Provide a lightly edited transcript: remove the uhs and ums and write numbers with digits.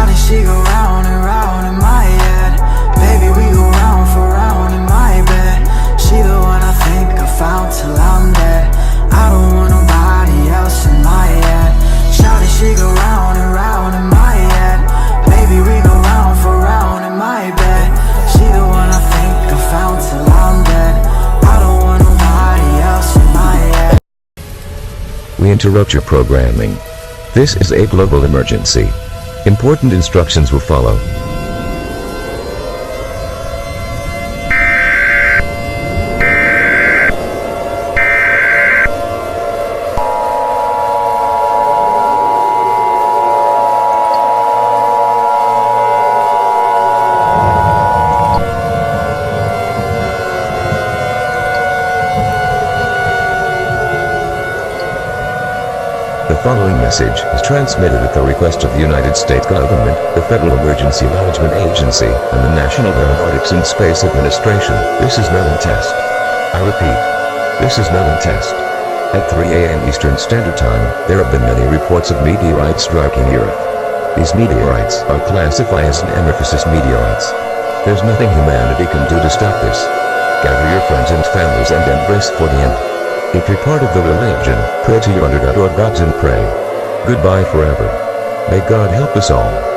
Shawty, she go round and round in my head. Baby, we go round for round in my bed. She the one I think I found till I'm dead. I don't want nobody else in my head. Shawty, she go round and round in my head. Baby, we go round for round in my bed. She the one I think I found till I'm dead. I don't want nobody else in my head. We interrupt your programming. This is a global emergency. Important instructions will follow. The following message is transmitted at the request of the United States government, the Federal Emergency Management Agency, and the National Aeronautics and Space Administration. This is not a test. I repeat, this is not a test. At 3 a.m. Eastern Standard Time, there have been many reports of meteorites striking the Earth. These meteorites are classified as XenoMorphosis meteorites. There's nothing humanity can do to stop this. Gather your friends and families and embrace for the end. If you're part of the religion, pray to your underdog gods and pray. Goodbye forever. May God help us all.